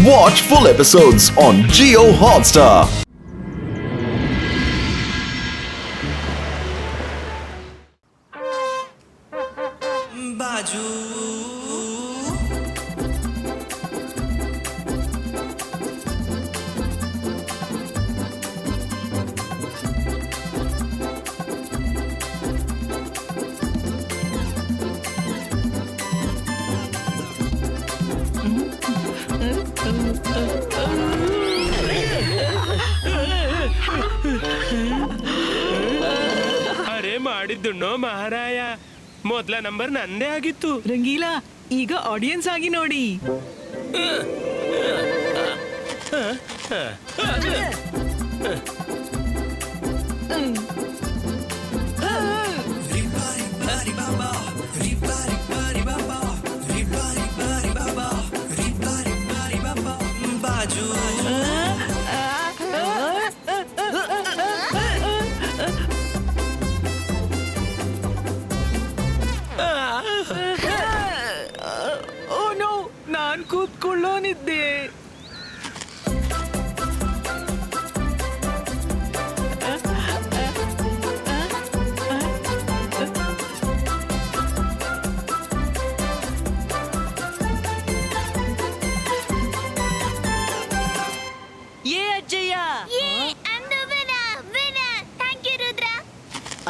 Watch full episodes on Jio Hotstar. बाजू ಅರೆ ಮಾಡಿದ್ದುಣ್ಣೋ ಮಹಾರಾಯ ಮೊದಲ ನಂಬರ್ ನಂದೇ ಆಗಿತ್ತು. ರಂಗೀಲಾ ಈಗ ಆಡಿಯನ್ಸ್ ಆಗಿ ನೋಡಿ. बाजू ಓ ನೋ, ನಾನ್ ಕೂತ್ಕೊಳ್ಳೋನಿದ್ದೆ. ಅಜ್ಜಯ್ಯ,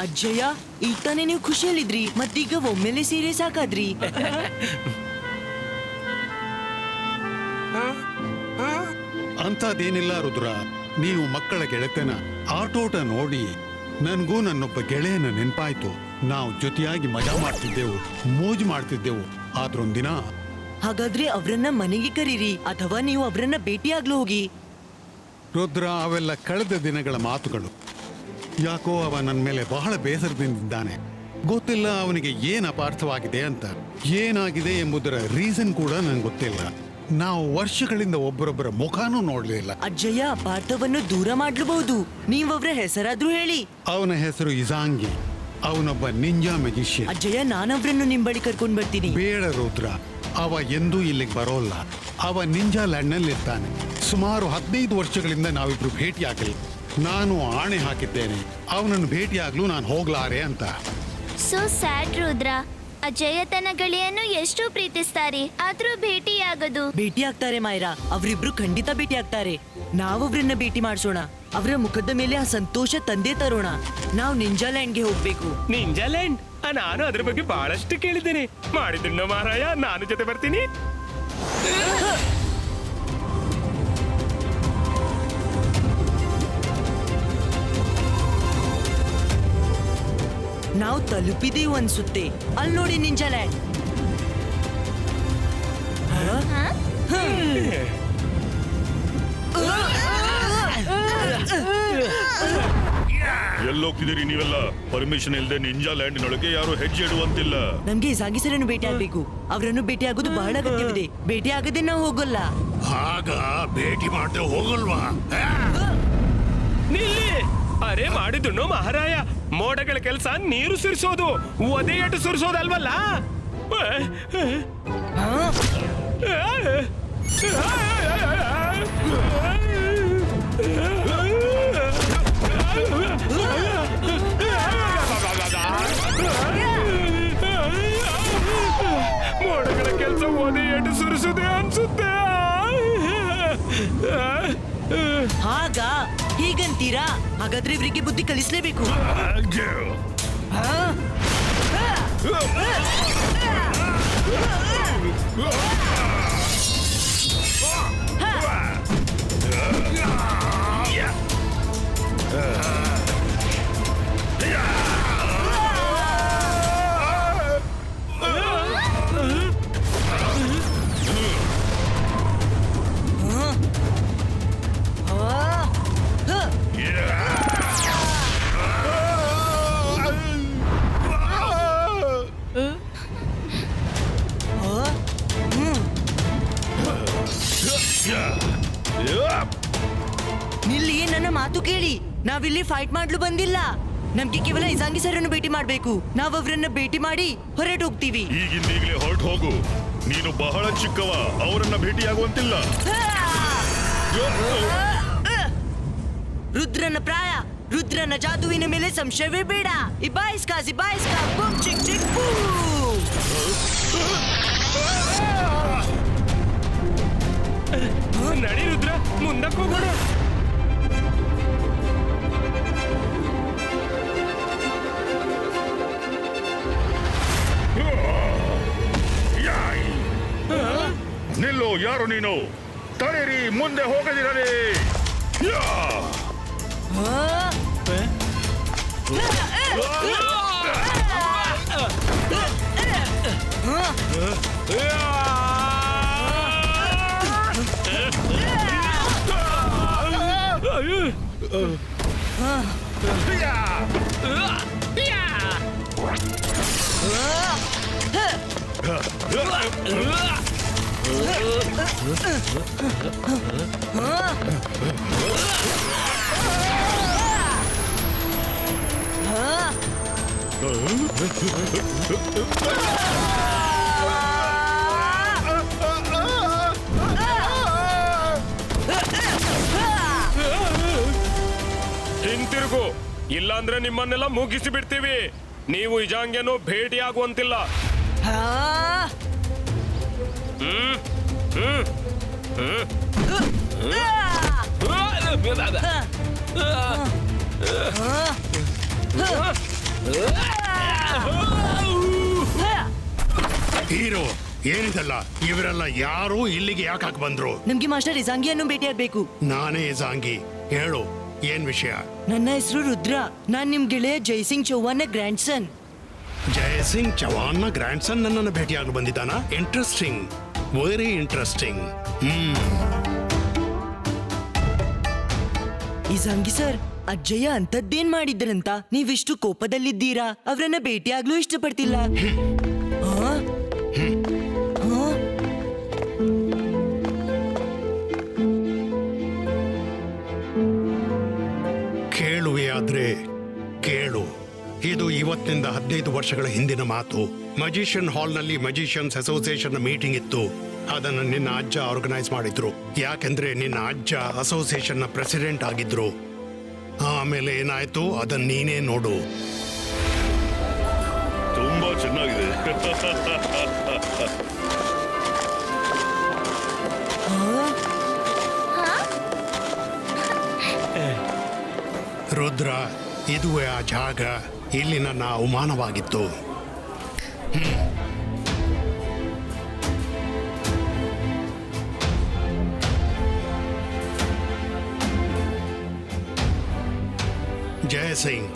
ಅಜ್ಜಯ್ಯ ಈಗ ತಾನೇ ನೀವು ಖುಷಿಯಲ್ಲಿದ್ರಿ, ಮತ್ತೀಗ ಒಮ್ಮೆಲೆ ಸೀರಿಯಸ್ ಆಗಾದ್ರಿ. ಅಂಥದ್ದೇನಿಲ್ಲ ರುದ್ರ. ನೀವು ಮಕ್ಕಳ ಗೆಳೆತನ ಆಟೋಟ ನೋಡಿ ನನ್ಗೂ ನನ್ನೊಬ್ಬ ಗೆಳೆಯನ ನೆನ್ಪಾಯ್ತು. ನಾವು ಜೊತೆಯಾಗಿ ಮಜಾ ಮಾಡ್ತಿದ್ದೆವು, ಮೋಜು ಮಾಡ್ತಿದ್ದೆವು. ಆದ್ರೊಂದಿನ ಹಾಗಾದ್ರೆ ಅವ್ರನ್ನ ಮನೆಗೆ ಕರೀರಿ, ಅಥವಾ ನೀವು ಅವ್ರನ್ನ ಭೇಟಿಯಾಗ್ಲು ಹೋಗಿ. ರುದ್ರ, ಅವೆಲ್ಲ ಕಳೆದ ದಿನಗಳ ಮಾತುಗಳು. ಯಾಕೋ ಅವ ನನ್ನ ಮೇಲೆ ಬಹಳ ಬೇಸರದಿಂದಿದ್ದಾನೆ. ಗೊತ್ತಿಲ್ಲ ಅವನಿಗೆ ಏನ್ ಅಪಾರ್ಥವಾಗಿದೆ ಅಂತ. ಏನಾಗಿದೆ ಎಂಬುದರ ರೀಸನ್ ಕೂಡ ನನ್ಗೆ ಗೊತ್ತಿಲ್ಲ. ನಾವು ವರ್ಷಗಳಿಂದ ಒಬ್ಬರೊಬ್ಬರ ಮುಖಾನೂ ನೋಡ್ಲಿಲ್ಲ. ಅಜ್ಜಯ್ಯ, ಅಪಾರ್ಥವನ್ನು ದೂರ ಮಾಡ್ಲಬಹುದು. ನೀವವ್ರ ಹೆಸರಾದ್ರೂ ಹೇಳಿ. ಅವನ ಹೆಸರು ಇಜಾಂಗಿ. ಅವನೊಬ್ಬ ನಿಂಜಾ ಮೆಜಿಷಿಯನ್. ಅಜ್ಜಯ್ಯ, ನಾನವ್ರನ್ನು ನಿಮ್ ಬಳಿ ಕರ್ಕೊಂಡ್ ಬರ್ತೀನಿ. ಬೇಡ ರುದ್ರ, ಅವ ಎಂದೂ ಇಲ್ಲಿಗೆ ಬರೋಲ್ಲ. ಅವ ನಿಂಜಾ ಲ್ಯಾಂಡ್ನಲ್ಲಿ ಇರ್ತಾನೆ. ಸುಮಾರು 15 ವರ್ಷಗಳಿಂದ ನಾವಿಬ್ರು ಭೇಟಿಯಾಗಲಿ. ನಾನು ಆಣೆ ಹಾಕಿದ್ದೇನೆ, ಅವನನ್ನು ಭೇಟಿಯಾಗ್ಲೂ ನಾನು ಹೋಗ್ಲಾರೆ ಅಂತ. So sad Rudra. ಅಜಯ ತನ್ನ ಗೆಳೆಯನ್ನು ಎಷ್ಟು ಪ್ರೀತಿಸ್ತಾರೆ, ಆದ್ರೂ ಭೇಟಿಯಾಗದು. ಭೇಟಿ ಆಗ್ತಾರೆ ಮಾಯರಾ, ಅವರಿಬ್ರು ಖಂಡಿತ ಭೇಟಿ ಆಗ್ತಾರೆ. ನಾವೊಬ್ರನ್ನ ಭೇಟಿ ಮಾಡಿಸೋಣ. ಅವರ ಮುಖದ ಮೇಲೆ ಆ ಸಂತೋಷ ತಂದೆ ತರೋಣ. ನಾವು ನಿಂಜಾಲ್ಯಾಂಡ್ಗೆ ಹೋಗ್ಬೇಕು. ನಿಂಜಾಲ್ಯಾಂಡ್? ನಾನು ಅದ್ರ ಬಗ್ಗೆ ಬಹಳಷ್ಟು ಕೇಳಿದ್ದೇನೆ. ಮಾಡಿದ್ದುಣ್ಣೋ ಮಹಾರಾಯ, ನಾನು ಜೊತೆ ಬರ್ತೀನಿ. ನಾವು ತಲುಪಿದೀವಿ ಅನ್ಸುತ್ತೆ. ಅಲ್ಲಿ ನೋಡಿ ನಿಂಜಾಲ್ಯಾಂಡ್. ಎಲ್ಲೋಗ್ತಿದ್ದೀರಿ ನೀವೆಲ್ಲ? ಪರ್ಮಿಷನ್ ಇಲ್ಲದೆ ನಿಂಜಾ ಲ್ಯಾಂಡ್ನೊಳಗೆ ಯಾರು ಹೆಜ್ಜೆ ಇಡುವಂತಿಲ್ಲ. ನಮ್ಗೆ ಸಾಗಿಸರನ್ನು ಭೇಟಿ ಆಗ್ಬೇಕು. ಅವರನ್ನು ಭೇಟಿ ಆಗೋದು ಬಹಳ ಅಗತ್ಯವಿದೆ. ಭೇಟಿ ಆಗದೆ ನಾವು ಹೋಗಲ್ಲ. ಆಗ ಭೇಟಿ ಮಾಡದೆ ಹೋಗಲ್ವಾ? ನಿಲ್ಲಿ! ಅರೆ ಮಾಡಿದ್ದುಣ್ಣೋ ಮಹಾರಾಯ, ಮೋಡಗಳ ಕೆಲಸ ನೀರು ಸುರಿಸೋದು, ಒದೆಯಟ್ಟು ಸುರಿಸೋದಲ್ವಲ್ಲ. ಮೋಡಗಳ ಕೆಲಸ ಒದೆಯಟ್ಟು ಸುರಿಸೋದೆ ಅನ್ಸುತ್ತೆ. ಹಾಗ ಹೀಗಂತೀರಾ? ಹಾಗಾದ್ರೆ ಇವರಿಗೆ ಬುದ್ಧಿ ಕಲಿಸ್ಲೇಬೇಕು. ನಿಲ್ಲಿ, ನನ್ನ ಮಾತು ಕೇಳಿ. ನಾವಿಲ್ಲಿ ಫೈಟ್ ಮಾಡ್ಲು ಬಂದಿಲ್ಲ. ನಮ್ಗೆ ಕೇವಲ ಇಜಾಂಗಿ ಸರ್ ಅನ್ನು ಭೇಟಿ ಮಾಡ್ಬೇಕು. ನಾವ್ ಅವರನ್ನ ಭೇಟಿ ಮಾಡಿ ಹೊರಟು ಹೋಗ್ತೀವಿ. ಈಗಿಂದೀಗಲೇ ಹೊರಟು ಹೋಗು. ನೀನು ಬಹಳ ಚಿಕ್ಕವ, ಅವರನ್ನ ಭೇಟಿಯಾಗುವಂತಿಲ್ಲ. ರುದ್ರನ ಪ್ರಾಯ, ರುದ್ರನ ಜಾದುವಿನ ಮೇಲೆ ಸಂಶಯವೇ ಬೇಡ. ಇಬಾಯಿಸ್ಕಾ ಬೂಮ್ ಚಿಕ್ ಚಿಕ್ ಬೂಮ್. ನಡಿ ರುದ್ರ, ಮುಂದಕ್ಕೆ ಹೋಗೋಣ. ನಿಲ್ಲು, ಯಾರು ನೀನು? ತಡೆಯಿರಿ, ಮುಂದೆ ಹೋಗದಿರಲಿ. ಹಿಂತಿರುಗು, ಇಲ್ಲಾಂದ್ರೆ ನಿಮ್ಮನ್ನೆಲ್ಲ ಮುಗಿಸಿ ಬಿಡ್ತೀವಿ. ನೀವು ಇಜಾಂಗ್ಯನ್ನು ಭೇಟಿಯಾಗುವಂತಿಲ್ಲ. ಹೀರೋ, ಏನಿದಲ್ಲ? ಇವರೆಲ್ಲ ಯಾರು? ಇಲ್ಲಿಗೆ ಯಾಕೆ ಬಂದ್ರು? ನಮ್ಗೆ ಮಾಸ್ಟರ್ ಇಜಾಂಗಿಯನ್ನು ಭೇಟಿಯಾಗಬೇಕು. ನಾನೇ ಜಾಂಗಿ, ಹೇಳು, ಏನ್ ವಿಷಯ? ನನ್ನ ಹೆಸರು ರುದ್ರ. ನಾನ್ ನಿಮ್ ಗೆಳೆಯ Jaisingh Chauhan grandson. Jaisingh Chauhan grandson ನನ್ನನ್ನು ಭೇಟಿಯಾಗಿ ಬಂದಿದ್ದಾನ? Interesting, very interesting. ಇಜಾಂಗಿ ಸರ್, ಅಜ್ಜಯ್ಯ ಅಂತದ್ದೇನ್ ಮಾಡಿದ್ರಂತ ನೀವಿಷ್ಟು ಕೋಪದಲ್ಲಿದ್ದೀರಾ? ಅವರನ್ನ ಭೇಟಿಯಾಗ್ಲೂ ಇಷ್ಟಪಡ್ತಿಲ್ಲ. ಕೇಳುವೆಯಾದ್ರೆ ಕೇಳು. ಇದು ಇವತ್ತಿನಿಂದ 15 ವರ್ಷಗಳ ಹಿಂದಿನ ಮಾತು. ಮಜಿಷಿಯನ್ ಹಾಲ್ನಲ್ಲಿ ಮಜಿಷಿಯನ್ಸ್ ಅಸೋಸಿಯೇಷನ್ ಮೀಟಿಂಗ್ ಇತ್ತು. ಅದನ್ನು ನಿನ್ನ ಅಜ್ಜ ಆರ್ಗನೈಸ್ ಮಾಡಿದ್ರು. ಯಾಕೆಂದ್ರೆ ನಿನ್ನ ಅಜ್ಜ ಅಸೋಸಿಯೇಷನ್ ಪ್ರೆಸಿಡೆಂಟ್ ಆಗಿದ್ರು. ಆಮೇಲೆ ಏನಾಯ್ತು ಅದನ್ನ ನೀನೇ ನೋಡು. ತುಂಬಾ ಚೆನ್ನಾಗಿದೆ. ರುದ್ರ, ಇದುವೇ ಆ ಜಾಗ. ಇಲ್ಲಿ ನನ್ನ ಅವಮಾನವಾಗಿತ್ತು. ಜಯಸಿಂಗ್,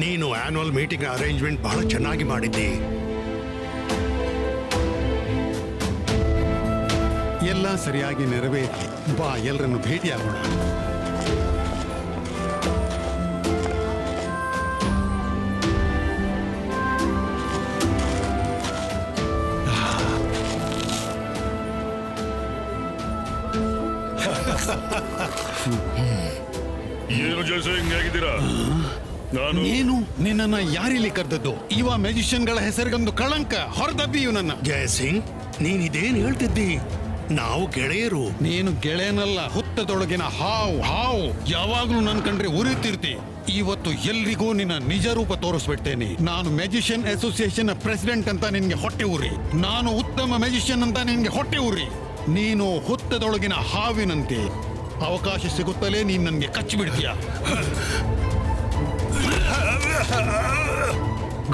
ನೀನು ಆನ್ಯುವಲ್ ಮೀಟಿಂಗ್ ಅರೇಂಜ್ಮೆಂಟ್ ಬಹಳ ಚೆನ್ನಾಗಿ ಮಾಡಿದ್ದಿ. ಎಲ್ಲ ಸರಿಯಾಗಿ ನೆರವೇರಲಿ. ಬಾ, ಎಲ್ಲರನ್ನು ಭೇಟಿಯಾಗೋಣ. ಏನು ಜಯಸಿಂಗ್, ಹೇಗಿದ್ದೀರಾ? ನೀನು, ನಿನ್ನನ್ನ ಯಾರಿಲ್ಲಿ ಕರೆದದ್ದು? ಇವ ಮ್ಯಾಜಿಷಿಯನ್ಗಳ ಹೆಸರಿಗೊಂದು ಕಳಂಕ. ಹೊರದಬ್ಬಿ ಇವನನ್ನ. ಜಯಸಿಂಗ್, ನೀನಿದೇನ್ ಹೇಳ್ತಿದ್ದಿ? ನಾವು ಗೆಳೆಯರು. ನೀನು ಗೆಳೆಯನಲ್ಲ, ಹುತ್ತದೊಳಗಿನ ಹಾವು. ಯಾವಾಗ್ಲೂ ನನ್ ಕಂಡ್ರೆ ಉರಿತಿರ್ತಿ. ಇವತ್ತು ಎಲ್ರಿಗೂ ನಿನ್ನ ನಿಜ ರೂಪ ತೋರಿಸ್ಬಿಡ್ತೇನೆ. ನಾನು ಮ್ಯಾಜಿಷಿಯನ್ ಅಸೋಸಿಯೇಷನ್ ಪ್ರೆಸಿಡೆಂಟ್ ಅಂತ ನಿನ್ಗೆ ಹೊಟ್ಟೆ ಉರಿ. ನಾನು ಉತ್ತಮ ಮ್ಯಾಜಿಷಿಯನ್ ಅಂತ ನಿನ್ಗೆ ಹೊಟ್ಟೆ ಉರಿ. ನೀನು ಹುತ್ತದೊಳಗಿನ ಹಾವಿನಂತೆ. ಅವಕಾಶ ಸಿಗುತ್ತಲೇ ನೀನ್ ನನ್ಗೆ ಕಚ್ಚಿಬಿಡ್ತೀಯ.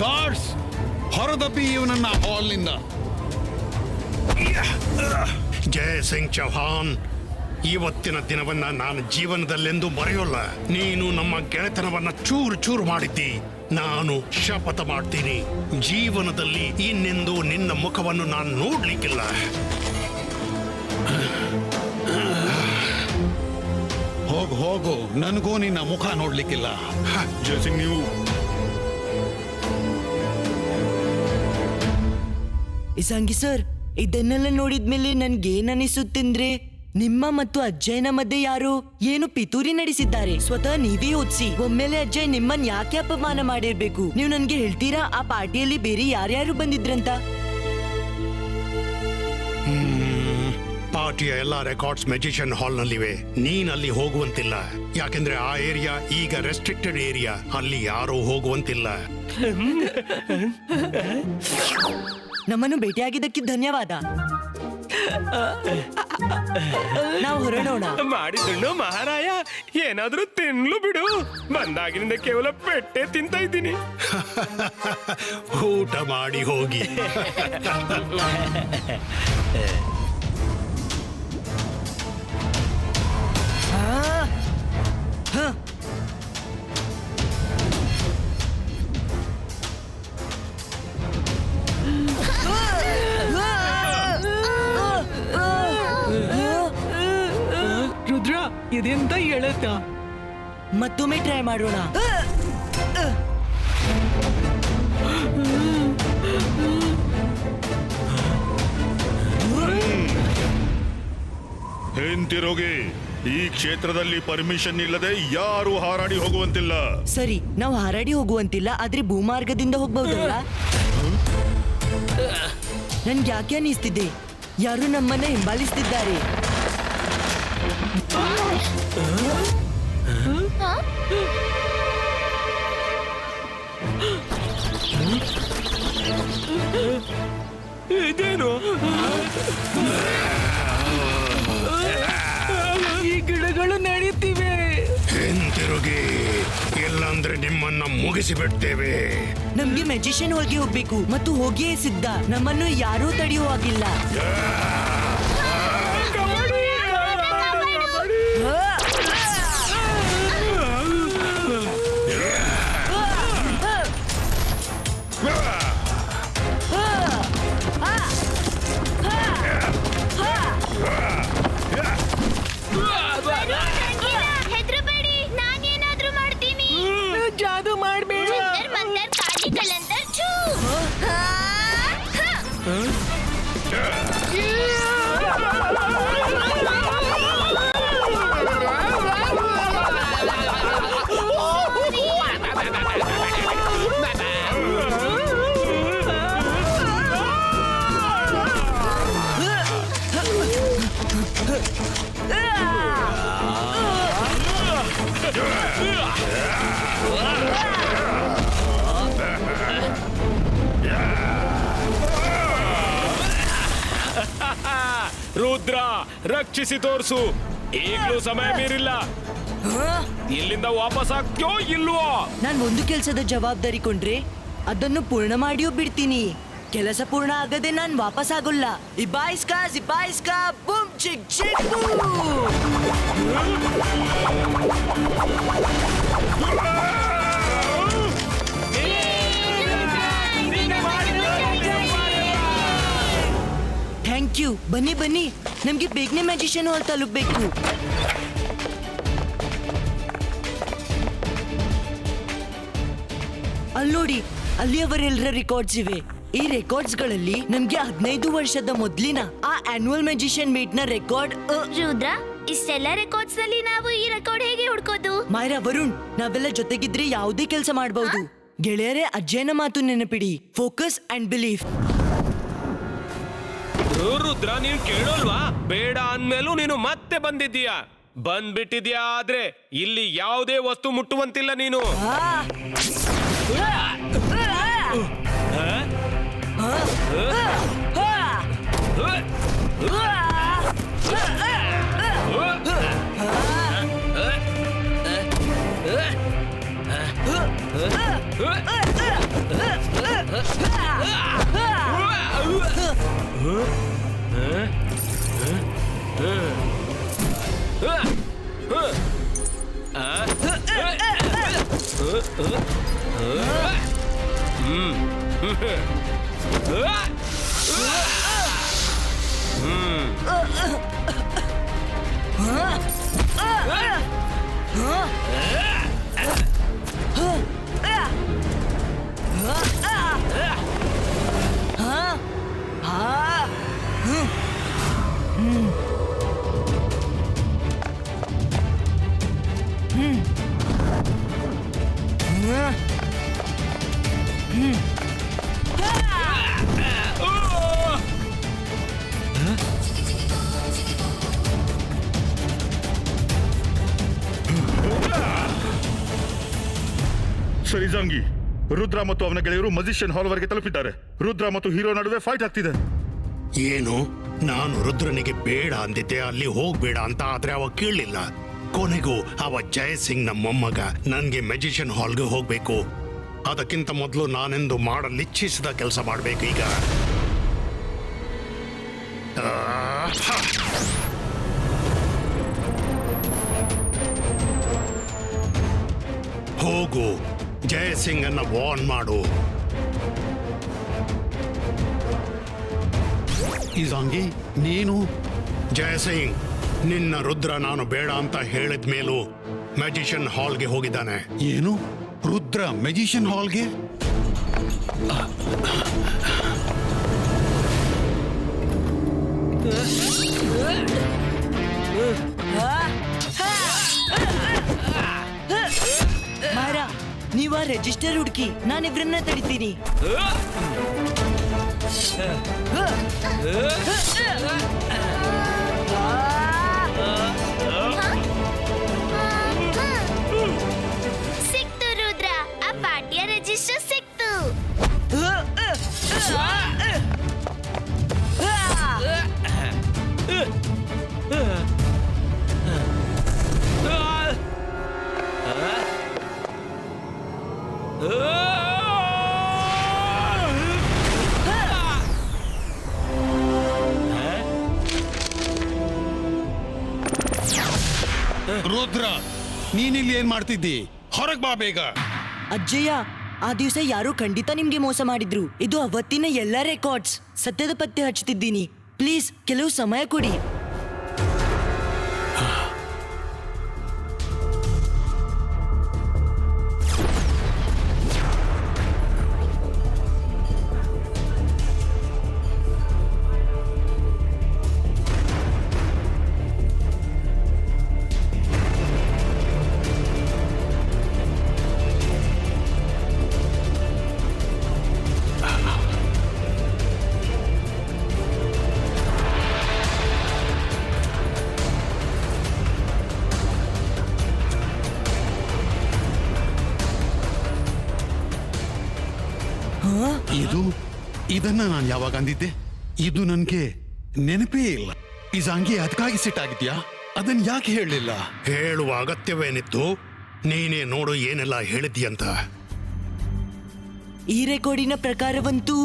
ಗಾರ್ಡ್ಸ್, ಹೊರದಬ್ಬಿ ಇವನನ್ನ ಹಾಲ್ನಿಂದ. ಜಯಸಿಂಗ್ ಚೌಹಾನ್, ಇವತ್ತಿನ ದಿನವನ್ನ ನಾನು ಜೀವನದಲ್ಲೆಂದು ಮರೆಯೋಲ್ಲ. ನೀನು ನಮ್ಮ ಗೆಳೆತನವನ್ನ ಚೂರು ಚೂರು ಮಾಡಿದ್ದಿ. ನಾನು ಶಪಥ ಮಾಡ್ತೀನಿ, ಜೀವನದಲ್ಲಿ ಇನ್ನೆಂದು ನಿನ್ನ ಮುಖವನ್ನು ನಾನು ನೋಡ್ಲಿಕ್ಕಿಲ್ಲ. ಹೋಗು, ನನಗೂ ನಿನ್ನ ಮುಖ ನೋಡ್ಲಿಕ್ಕಿಲ್ಲ. ಜಯಸಿಂಗ್, ನೀವು ಇಜಾಂಗಿ ಸರ್, ಇದನ್ನೆಲ್ಲ ನೋಡಿದ್ಮೇಲೆ ನನ್ಗೇನ್ ಅನಿಸುತ್ತೆಂದ್ರೆ, ನಿಮ್ಮ ಮತ್ತು ಅಜ್ಜಯ್ಯನ ಮಧ್ಯೆ ಯಾರೋ ಏನು ಪಿತೂರಿ ನಡೆಸಿದ್ದಾರೆ. ಸ್ವತಃ ನೀವೇ ಓದಿಸಿ. ಒಮ್ಮೆಲೆ ಅಜ್ಜಯ್ ನಿಮ್ಮನ್ ಯಾಕೆ ಅಪಮಾನ ಮಾಡಿರ್ಬೇಕು? ನೀವು ನನ್ಗೆ ಹೇಳ್ತೀರಾ ಆ ಪಾರ್ಟಿಯಲ್ಲಿ ಬೇರೆ ಯಾರ್ಯಾರು ಬಂದಿದ್ರಂತ? ಪಾರ್ಟಿಯ ಎಲ್ಲಾ ರೆಕಾರ್ಡ್ಸ್ ಮೆಜಿಷಿಯನ್ ಹಾಲ್ ನಲ್ಲಿವೆ. ನೀನ್ ಅಲ್ಲಿ ಹೋಗುವಂತಿಲ್ಲ, ಯಾಕೆಂದ್ರೆ ಆ ಏರಿಯಾ ಈಗ ರೆಸ್ಟ್ರಿಕ್ಟೆಡ್ ಏರಿಯಾ. ಅಲ್ಲಿ ಯಾರೂ ಹೋಗುವಂತಿಲ್ಲ. ನಮ್ಮನ್ನು ಭೇಟಿಯಾಗಿದ್ದಕ್ಕೆ ಧನ್ಯವಾದ. ನಾವು ಹೊರಡೋಣ. ಮಾಡಿದ್ದುಣ್ಣು ಮಹಾರಾಯ, ಏನಾದ್ರೂ ತಿನ್ಲು ಬಿಡು. ಬಂದಾಗಿನಿಂದ ಕೇವಲ ಪೆಟ್ಟೆ ತಿಂತ ಇದ್ದೀನಿ. ಊಟ ಮಾಡಿ ಹೋಗಿ. ರುದ್ರ, ಇದೆಂತ ಹೇಳುತ್ತ? ಮತ್ತೊಮ್ಮೆ ಟ್ರೈ ಮಾಡೋಣ. ಹಿಂತಿರುಗಿ. ಈ ಕ್ಷೇತ್ರದಲ್ಲಿ ಪರ್ಮಿಷನ್ ಇಲ್ಲದೆ ಯಾರು ಹಾರಾಡಿ ಹೋಗುವಂತಿಲ್ಲ. ಸರಿ, ನಾವು ಹಾರಾಡಿ ಹೋಗುವಂತಿಲ್ಲ, ಆದ್ರೆ ಭೂಮಾರ್ಗದಿಂದ ಹೋಗ್ಬಹುದಲ್ಲ? ನನ್ಗೆ ಯಾಕೆ ಅನಿಸ್ತಿದೆ ಯಾರು ನಮ್ಮನ್ನ ಹಿಂಬಾಲಿಸ್ತಿದ್ದಾರೆ. ಇದೇನು? ಈ ಗಿಡಗಳು ನಡೀತಿವೆ. ಹಿಂತಿರುಗಿ, ಇಲ್ಲಾಂದ್ರೆ ನಿಮ್ಮನ್ನ ಮುಗಿಸಿ ಬಿಡ್ತೇವೆ. ನಮ್ಗೆ ಮೆಜಿಷಿಯನ್ ಹೊಲ್ಗೆ ಹೋಗ್ಬೇಕು ಮತ್ತು ಹೋಗಿಯೇ ಸಿದ್ಧ. ನಮ್ಮನ್ನು ಯಾರೂ ತಡೆಯುವ ಹಾಗಿಲ್ಲ. ಹೆದ್ರಬೇಡಿ, ನಾನೇನಾದ್ರೂ ಮಾಡ್ತೀನಿ. ಜಾದು ಮಾಡ್ಬೇಡ. ಜಂತರ್ ಮಂತರ್ ಕಾಲಿ ಕಲಂದರ್ ಛೂ. ರುದ್ರ, ರಕ್ಷಿಸಿ ತೋರ್ಸು. ಈಗಲೂ ಸಮಯ ಮೀರಿಲ್ಲ. ಇಲ್ಲಿಂದ ವಾಪಸ್ ಆಗ್ತೀಯೋ ಇಲ್ವೋ? ನಾನು ಒಂದು ಕೆಲಸದ ಜವಾಬ್ದಾರಿ ಕೊಂಡ್ರೆ ಅದನ್ನು ಪೂರ್ಣ ಮಾಡಿಯೂ ಬಿಡ್ತೀನಿ. ಕೆಲಸ ಪೂರ್ಣ ಆಗದೆ ನಾನು ವಾಪಸ್ ಆಗೋಲ್ಲ. ಇಬಾಯಿಸ್ಕಾ boom chick chick thank you. ಬನ್ನಿ, ನಮ್ಗೆ ಬೇಗನೆ ಮ್ಯಾಜಿಷಿಯನ್ ಹಾಲ್ ತಲುಪಬೇಕು. ಅಲ್ಲೋಡಿ, ಅಲ್ಲಿ ಅವರೆಲ್ಲರ ರೆಕಾರ್ಡ್ಸ್ ಇವೆ. ಈ ರೆಕಾರ್ಡ್ಸ್ ಗಳಲ್ಲಿ ನಮ್ಗೆ 15 ವರ್ಷದ ಮೊದ್ಲಿನ ಆ ಆನ್ಯುವಲ್ ಮ್ಯಾಜಿಷಿಯನ್ ಮೀಟ್ ನ ರೆಕಾರ್ಡ್. ರುದ್ರ, ಇಷ್ಟೆಲ್ಲ ರೆಕಾರ್ಡ್ಸ್ ನಲ್ಲಿ ನಾವು ಈ ರೆಕಾರ್ಡ್ ಹೇಗೆ ಹುಡ್ಕೋದು? ಮಾಯರಾ, ವರುಣ್, ನಾವೆಲ್ಲ ಜೊತೆಗಿದ್ರೆ ಯಾವುದೇ ಕೆಲಸ ಮಾಡಬಹುದು. ಗೆಳೆಯರೇ, ಅಜ್ಜಯ್ಯನ ಮಾತು ನೆನಪಿಡಿ. Focus and belief. ರುದ್ರ, ನೀನ್ ಕೇಳೋಲ್ವಾ? ಬೇಡ ಅಂದ್ಮೇಲೂ ನೀನು ಮತ್ತೆ ಬಂದಿದ್ದೀಯ. ಬಂದ್ಬಿಟ್ಟಿದ್ಯಾ. ಆದ್ರೆ ಇಲ್ಲಿ ಯಾವುದೇ ವಸ್ತು ಮುಟ್ಟುವಂತಿಲ್ಲ ನೀನು. ಸರಿ ಜಾಂಗಿ, ರುದ್ರ ಮತ್ತು ಅವನ ಗೆಳೆಯರು ಮಜಿಷಿಯನ್ ಹಾಲ್ ವರೆಗೆ ತಲುಪಿದ್ದಾರೆ. ರುದ್ರ ಮತ್ತು ಹೀರೋ ನಡುವೆ ಫೈಟ್ ಆಗ್ತಿದೆ. ಏನು, ನಾನು ರುದ್ರನಿಗೆ ಬೇಡ ಅಂದಿದ್ದೆ, ಅಲ್ಲಿ ಹೋಗ್ಬೇಡ ಅಂತ. ಆದ್ರೆ ಅವ ಕೇಳಲಿಲ್ಲ. ಕೊನೆಗೂ ಅವ ಜಯಸಿಂಗ್ ನಮ್ಮ ಮೊಮ್ಮಗ. ನನ್ಗೆ ಮೆಜಿಷಿಯನ್ ಹಾಲ್ಗೆ ಹೋಗ್ಬೇಕು. ಅದಕ್ಕಿಂತ ಮೊದಲು ನಾನೆಂದು ಮಾಡಲಿಚ್ಛಿಸಿದ ಕೆಲಸ ಮಾಡ್ಬೇಕು ಈಗ. ಹೋಗು, ಜಯಸಿಂಗ್ ಅನ್ನ ವಾರ್ನ್ ಮಾಡು. ಇಜಾಂಗಿ, ನೀನು ಜಯಸಿಂಗ್, ನಿನ್ನ ರುದ್ರ ನಾನು ಬೇಡ ಅಂತ ಹೇಳಿದ ಮೇಲೂ ಮ್ಯಾಜಿಷಿಯನ್ ಹಾಲ್ಗೆ ಹೋಗಿದ್ದಾನೆ. ಏನು? ರುದ್ರ ಮೆಜಿಷಿಯನ್ ಹಾಲ್ಗೆ? ಮಾರ, ನೀವ ರಿಜಿಸ್ಟರ್ ಹುಡುಕಿ, ನಾನಿಬ್ರನ್ನ ತಡಿತೀನಿ. ಸಿಕ್ತು ರುದ್ರ, ಆ ಪಾರ್ಟಿಯ ರಿಜಿಸ್ಟರ್ ಸಿಕ್ತು. ರುದ್ರ, ನೀನಿಲ್ಲಿ ಏನ್ ಮಾಡ್ತಿದ್ದಿ? ಹೊರಗ್ ಬಾ ಬೇಗ. ಅಜ್ಜಯ್ಯ, ಆ ದಿವಸ ಯಾರೋ ಖಂಡಿತ ನಿಮ್ಗೆ ಮೋಸ ಮಾಡಿದ್ರು. ಇದು ಅವತ್ತಿನ ಎಲ್ಲ ರೆಕಾರ್ಡ್ಸ್. ಸತ್ಯದ ಪತ್ತೆ ಹಚ್ತಿದ್ದೀನಿ. ಪ್ಲೀಸ್ ಕೆಲವು ಸಮಯ ಕೊಡಿ. ಇದನ್ನ ನಾನು ಯಾವಾಗ ಅಂದಿದ್ದೆ? ಇದು ನನ್ಗೆ ನೆನಪೇ ಇಲ್ಲ. ಇಜಾಂಗಿ, ಅದಕ್ಕಾಗಿ ಸಿಟ್ಟಾಗಿದ್ಯಾ? ಅದನ್ನ ಯಾಕೆ ಹೇಳಲಿಲ್ಲ? ಹೇಳುವ ಅಗತ್ಯವೇನಿತ್ತು? ನೀನೇ ನೋಡು ಏನೆಲ್ಲ ಹೇಳಿದ್ಯಂತ. ಈ ರೆಕಾರ್ಡಿನ ಪ್ರಕಾರವಂತೂ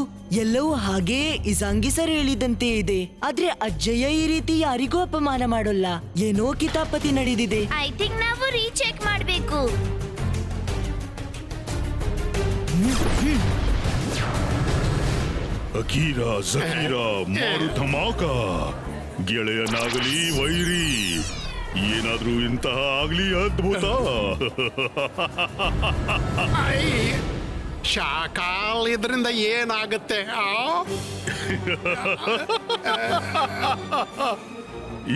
ಎಲ್ಲವೂ ಹಾಗೇ ಇಜಾಂಗಿ ಸರ್ ಹೇಳಿದಂತೆ ಇದೆ. ಆದ್ರೆ ಅಜ್ಜಯ್ಯ ಈ ರೀತಿ ಯಾರಿಗೂ ಅಪಮಾನ ಮಾಡೋಲ್ಲ. ಏನೋ ಕಿತಾಪತಿ ನಡೆದಿದೆ. ಐ ಥಿಂಕ್ ನಾವು ರೀಚೆಕ್ ಮಾಡ್ಬೇಕು. ಅಕೀರ ಜಕೀರ ಮಾರು ಧಮಾಕ, ಗೆಳೆಯನಾಗಲಿ ವೈರಿ, ಏನಾದ್ರೂ ಇಂತಹ ಆಗ್ಲಿ ಅದ್ಭುತ. ಶಾಕಾಲ್ ಇದರಿಂದ ಏನಾಗುತ್ತೆ?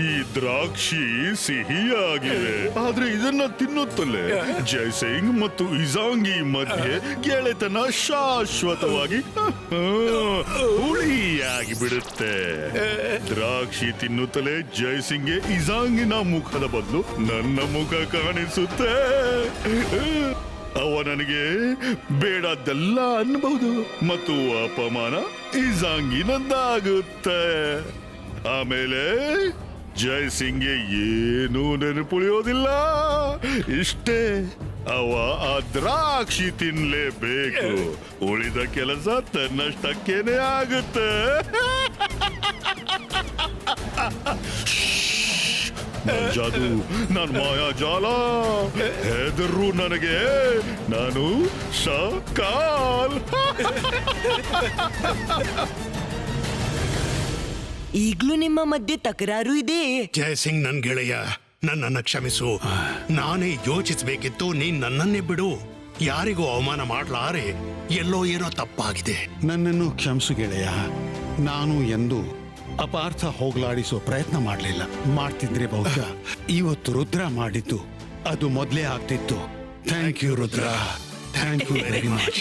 ಈ ದ್ರಾಕ್ಷಿ ಸಿಹಿಯಾಗಿದೆ, ಆದ್ರೆ ಇದನ್ನ ತಿನ್ನುತ್ತಲೇ ಜಯಸಿಂಗ್ ಮತ್ತು ಇಜಾಂಗಿ ಮಧ್ಯೆ ಗೆಳೆತನ ಶಾಶ್ವತವಾಗಿ ಹುಳಿಯಾಗಿ ಬಿಡುತ್ತೆ. ದ್ರಾಕ್ಷಿ ತಿನ್ನುತ್ತಲೇ ಜಯಸಿಂಗ್ಗೆ ಇಜಾಂಗಿನ ಮುಖದ ಬದಲು ನನ್ನ ಮುಖ ಕಾಣಿಸುತ್ತೆ. ಅವ ನನಗೆ ಬೇಡದ್ದೆಲ್ಲ ಅನ್ನಬಹುದು ಮತ್ತು ಅಪಮಾನ ಇಜಾಂಗಿನದ್ದಾಗುತ್ತೆ. ಆಮೇಲೆ ಜಯಸಿಂಗ್ಗೆ ಏನೂ ನೆನಪುಳಿಯೋದಿಲ್ಲ. ಇಷ್ಟೇ, ಅವ ಆ ದ್ರಾಕ್ಷಿ ತಿನ್ಲೇಬೇಕು. ಉಳಿದ ಕೆಲಸ ತನ್ನಷ್ಟಕ್ಕೇನೆ ಆಗುತ್ತೆ. ನನ್ ಜಾದು, ನಾನು ಮಾಯಾಜಾಲ, ಹೆದರು ನನಗೆ, ನಾನು ಶಾಕಾಲ್. ಈಗ್ಲೂ ನಿಮ್ಮ ಮಧ್ಯೆ ತಕರಾರು ಇದೆ? ಜಯಸಿಂಗ್, ನನ್ ಗೆಳೆಯ, ನನ್ನನ್ನು ಕ್ಷಮಿಸು. ನಾನೇ ಯೋಚಿಸಬೇಕಿತ್ತು, ನೀನ್ ನನ್ನನ್ನೇ ಬಿಡು. ಯಾರಿಗೂ ಅವಮಾನ ಮಾಡ್ಲಾರೆ. ಎಲ್ಲೋ ಏನೋ ತಪ್ಪಾಗಿದೆ. ನನ್ನನ್ನು ಕ್ಷಮಿಸು ಗೆಳೆಯ. ನಾನು ಎಂದು ಅಪಾರ್ಥ ಹೋಗ್ಲಾಡಿಸೋ ಪ್ರಯತ್ನ ಮಾಡಲಿಲ್ಲ. ಮಾಡ್ತಿದ್ರೆ ಬಹುಶಃ ಇವತ್ತು ರುದ್ರ ಮಾಡಿದ್ದು ಅದು ಮೊದಲೇ ಆಗ್ತಿತ್ತು. Thank you Rudra, thank you very much.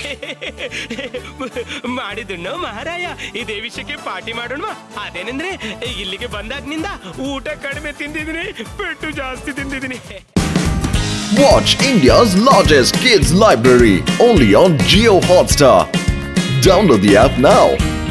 ಮಾಡಿದಣ್ಣ ಮಹಾರಾಯ, ಇದೇ ವಿಷಯಕ್ಕೆ ಪಾರ್ಟಿ ಮಾಡೋಣ. ಅದೇನೆಂದ್ರೆ ಇಲ್ಲಿಗೆ ಬಂದಾಗ್ನಿಂದ ಊಟ ಕಡಿಮೆ ತಿಂದಿದ್ದೀನಿ, ಪೆಟ್ಟು ಜಾಸ್ತಿ ತಿಂದಿದ್ದೀನಿ. Watch India's largest kids library only on Geo Hotstar. Download the app now.